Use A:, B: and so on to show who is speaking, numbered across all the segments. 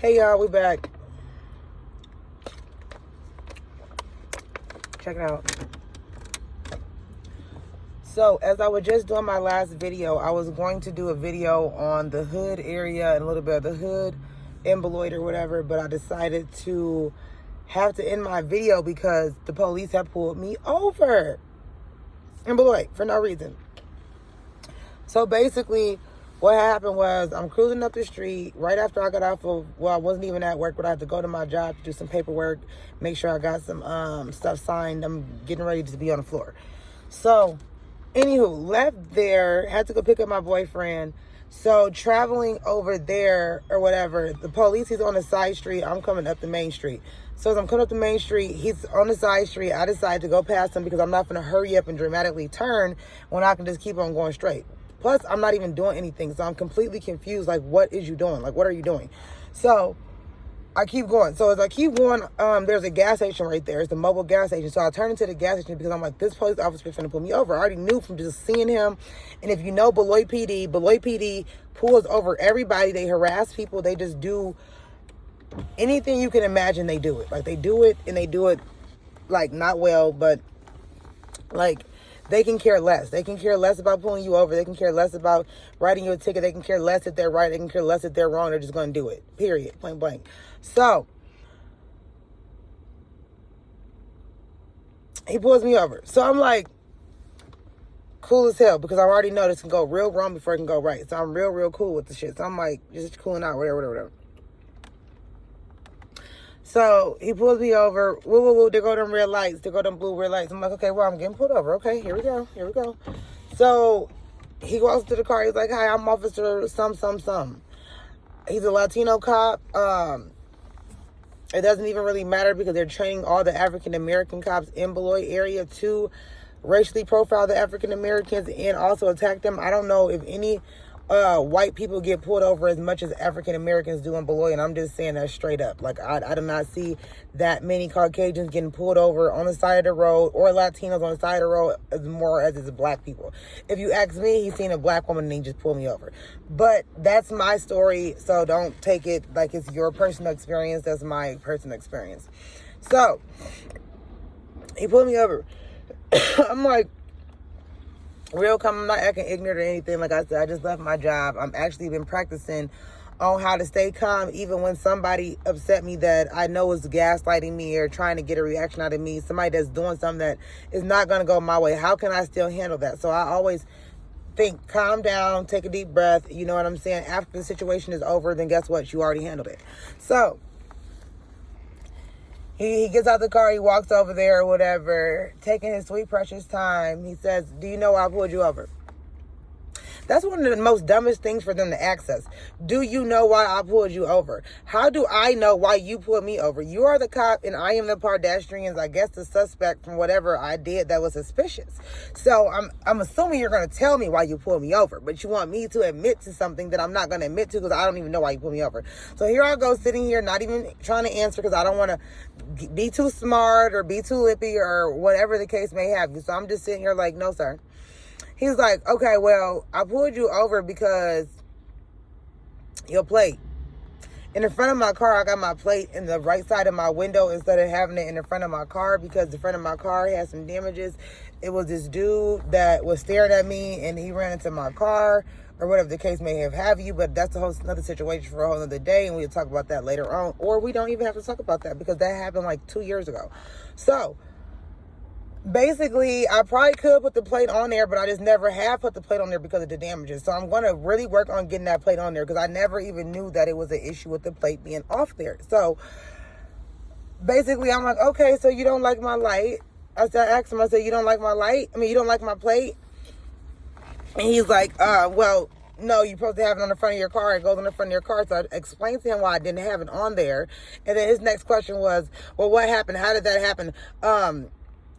A: Hey y'all, we back. Check it out. So as I was just doing my last video, I was going to do a video on the hood area and a little bit of the hood in Beloit or whatever, but I decided to have to end my video because the police have pulled me over in Beloit for no reason. So basically what happened was I'm cruising up the street right after I got off of, well, I wasn't even at work, but I had to go to my job to do some paperwork, make sure I got some stuff signed. I'm getting ready to be on the floor. So anywho, left there, had to go pick up my boyfriend. So traveling over there or whatever, the police, he's on the side street. I'm coming up the main street. So as I'm coming up the main street, he's on the side street. I decided to go past him because I'm not going to hurry up and dramatically turn when I can just keep on going straight. Plus, I'm not even doing anything. So I'm completely confused. Like, what is you doing? Like, what are you doing? So I keep going. So as I keep going, there's a gas station right there. It's the mobile gas station. So I turn into the gas station because I'm like, this police officer is going to pull me over. I already knew from just seeing him. And if you know Beloit PD pulls over everybody. They harass people. They just do anything you can imagine. They do it. Like, they do it, and they do it, like, not well, but, like, they can care less. They can care less about pulling you over. They can care less about writing you a ticket. They can care less if they're right. They can care less if they're wrong. They're just going to do it. Period. Point blank. So he pulls me over. So I'm like, cool as hell, because I already know this can go real wrong before it can go right. So I'm real cool with the shit. So I'm like, just cooling out, whatever. So he pulls me over. Woo. There go them red lights. There go them blue red lights. I'm like, okay, well, I'm getting pulled over. Okay, here we go. So he walks to the car. He's like, hi, I'm Officer some. He's a Latino cop. It doesn't even really matter because they're training all the African-American cops in Beloit area to racially profile the African-Americans and also attack them. I don't know if any white people get pulled over as much as African-Americans do in Beloit, and I'm just saying that straight up. Like, I do not see that many Caucasians getting pulled over on the side of the road, or Latinos on the side of the road, as more as it's black people. If you ask me, he's seen a black woman and he just pulled me over. But that's my story, so don't take it like it's your personal experience. That's my personal experience. So he pulled me over. I'm like, real calm. I'm not acting ignorant or anything. Like I said, I just left my job. I'm actually been practicing on how to stay calm even when somebody upset me that I know is gaslighting me or trying to get a reaction out of me. Somebody that's doing something that is not going to go my way. How can I still handle that? So I always think, calm down, take a deep breath. You know what I'm saying? After the situation is over, then guess what? You already handled it. So He gets out the car, he walks over there or whatever, taking his sweet, precious time. He says, do you know why I pulled you over? That's one of the most dumbest things for them to ask us. Do you know why I pulled you over? How do I know why you pulled me over? You are the cop and I am the pedestrian, I guess the suspect from whatever I did that was suspicious. So I'm assuming you're going to tell me why you pulled me over, but you want me to admit to something that I'm not going to admit to because I don't even know why you pulled me over. So here I go sitting here not even trying to answer because I don't want to be too smart or be too lippy or whatever the case may have. So I'm just sitting here like, no, sir. He's like, okay, well, I pulled you over because your plate. In the front of my car, I got my plate in the right side of my window instead of having it in the front of my car because the front of my car had some damages. It was this dude that was staring at me and he ran into my car or whatever the case may have you, but that's a whole another situation for a whole other day and we'll talk about that later on. Or we don't even have to talk about that because that happened like 2 years ago. So basically, I probably could put the plate on there, but I just never have put the plate on there because of the damages. So I'm going to really work on getting that plate on there because I never even knew that it was an issue with the plate being off there. So basically, I'm like, okay, so you don't like my light? I asked him, I said, you don't like my light? I mean, you don't like my plate? And he's like, well, no, you're supposed to have it on the front of your car. It goes on the front of your car. So I explained to him why I didn't have it on there. And then his next question was, well, what happened? How did that happen?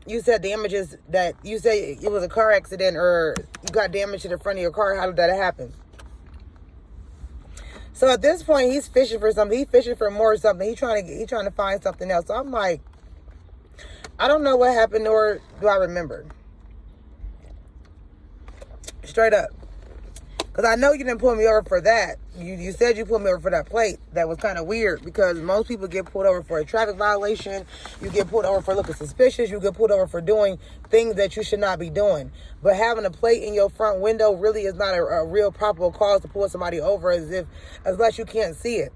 A: You said damages that you say it was a car accident or you got damage to the front of your car. How did that happen? So at this point, he's fishing for something. He's fishing for more or something. He's trying to find something else. So I'm like, I don't know what happened, nor do I remember. Straight up. Because I know you didn't pull me over for that. You said you pulled me over for that plate. That was kind of weird because most people get pulled over for a traffic violation. You get pulled over for looking suspicious. You get pulled over for doing things that you should not be doing. But having a plate in your front window really is not a real probable cause to pull somebody over unless you can't see it.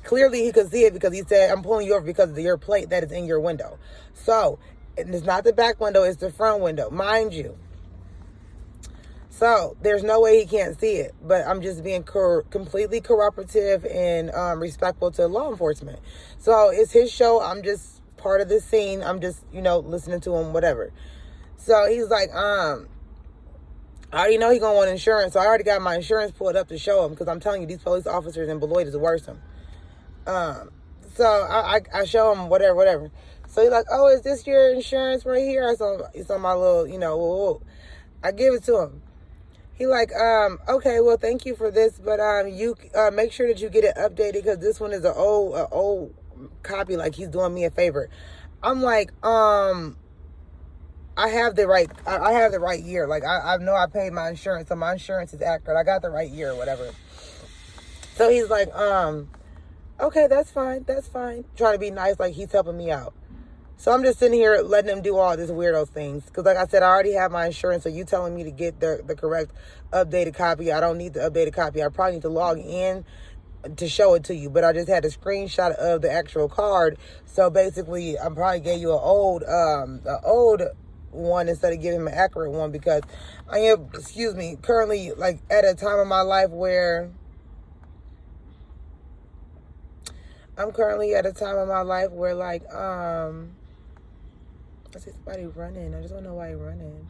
A: Clearly, he could see it because he said, I'm pulling you over because of your plate that is in your window. So, it's not the back window, it's the front window, mind you. So, there's no way he can't see it. But I'm just being completely cooperative and respectful to law enforcement. So, it's his show. I'm just part of the scene. I'm just, listening to him, whatever. So, he's like, I already know he's going to want insurance. So, I already got my insurance pulled up to show him. Because I'm telling you, these police officers in Beloit is the worst. So I show him whatever. So he's like, oh, is this your insurance right here? It's on my little, I give it to him. He like, okay, well, thank you for this, but you make sure that you get it updated because this one is an old copy. Like he's doing me a favor. I'm like, I have the right year. Like I know I paid my insurance, so my insurance is accurate. I got the right year or whatever. So he's like, okay, that's fine. Trying to be nice, like he's helping me out. So I'm just sitting here letting him do all these weirdo things. Because like I said, I already have my insurance. So you telling me to get the correct updated copy. I don't need the updated copy. I probably need to log in to show it to you. But I just had a screenshot of the actual card. So basically, I probably gave you an old one instead of giving him an accurate one. Because I am, currently like at a time of my life where... I'm currently at a time in my life where, like, I see somebody running. I just don't know why he's running.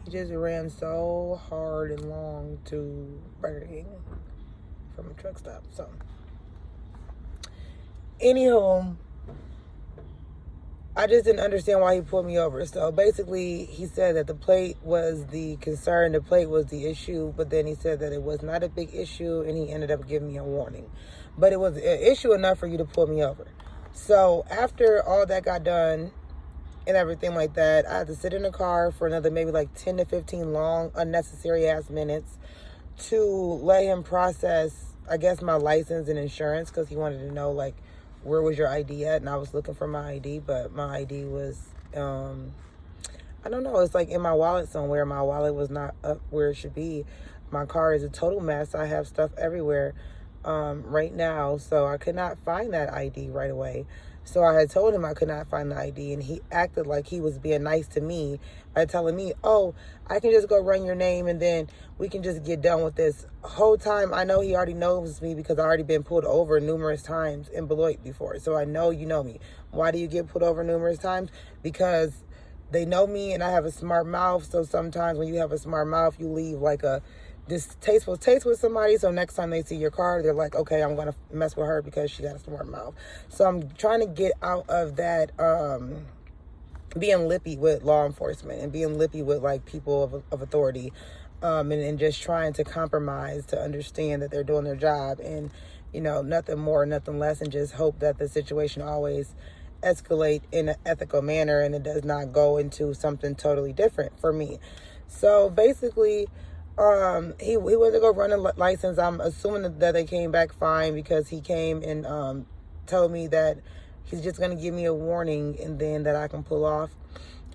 A: He just ran so hard and long to Burger King from a truck stop. So, anywho, I just didn't understand why he pulled me over. So basically, he said that the plate was the concern, the plate was the issue, but then he said that it was not a big issue, and he ended up giving me a warning. But it was an issue enough for you to pull me over. So after all that got done and everything like that, I had to sit in the car for another maybe like 10 to 15 long, unnecessary-ass minutes to let him process, I guess, my license and insurance because he wanted to know, like, where was your ID at? And I was looking for my ID, but my ID was, I don't know. It's like in my wallet somewhere. My wallet was not up where it should be. My car is a total mess. I have stuff everywhere right now. So I could not find that ID right away. So I had told him I could not find the ID, and he acted like he was being nice to me by telling me, oh, I can just go run your name and then we can just get done with this. Whole time, I know he already knows me because I already been pulled over numerous times in Beloit before. So I know you know me. Why do you get pulled over numerous times? Because they know me and I have a smart mouth. So sometimes when you have a smart mouth, you leave like a distasteful taste with somebody. So next time they see your car, they're like, okay, I'm going to mess with her because she got a smart mouth. So I'm trying to get out of that being lippy with law enforcement and being lippy with like people of authority and just trying to compromise to understand that they're doing their job and, nothing more, nothing less, and just hope that the situation always escalate in an ethical manner and it does not go into something totally different for me. So basically, he went to go run a license. I'm assuming that they came back fine because he came and told me that he's just going to give me a warning and then that I can pull off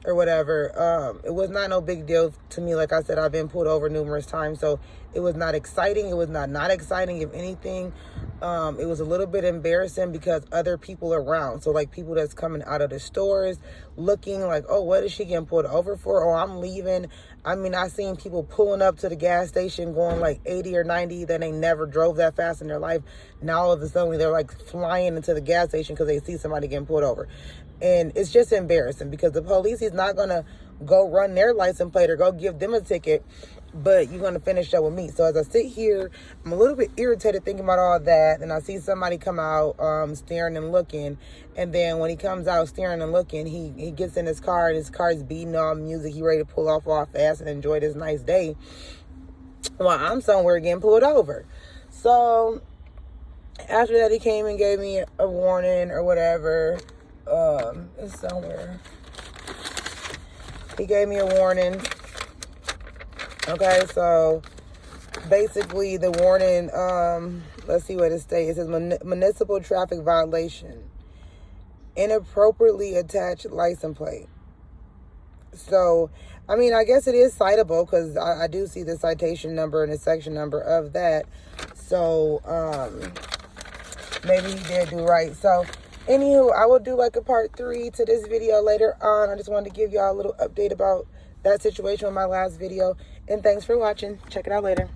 A: or whatever. It was not no big deal to me. Like I said, I've been pulled over numerous times, so it was not exciting. It was not exciting, if anything. It was a little bit embarrassing because other people are around. So like people that's coming out of the stores looking like, oh, what is she getting pulled over for? Oh, I'm leaving. I mean, I seen people pulling up to the gas station going like 80 or 90 that they never drove that fast in their life. Now all of a sudden they're like flying into the gas station because they see somebody getting pulled over. And it's just embarrassing because the police is not going to go run their license plate or go give them a ticket, but you're going to finish up with me. So as I sit here, I'm a little bit irritated thinking about all that. And I see somebody come out staring and looking. And then when he comes out staring and looking, he gets in his car and his car's beating on music. He ready to pull off all fast and enjoy this nice day while I'm somewhere getting pulled over. So after that, he came and gave me a warning or whatever. It's somewhere. He gave me a warning. Okay, so basically the warning, let's see what it states. It says municipal traffic violation, inappropriately attached license plate. So, I mean, I guess it is citable because I do see the citation number and the section number of that. So, maybe he did do right. So, anywho, I will do like a part 3 to this video later on. I just wanted to give y'all a little update about that situation with my last video. And thanks for watching. Check it out later.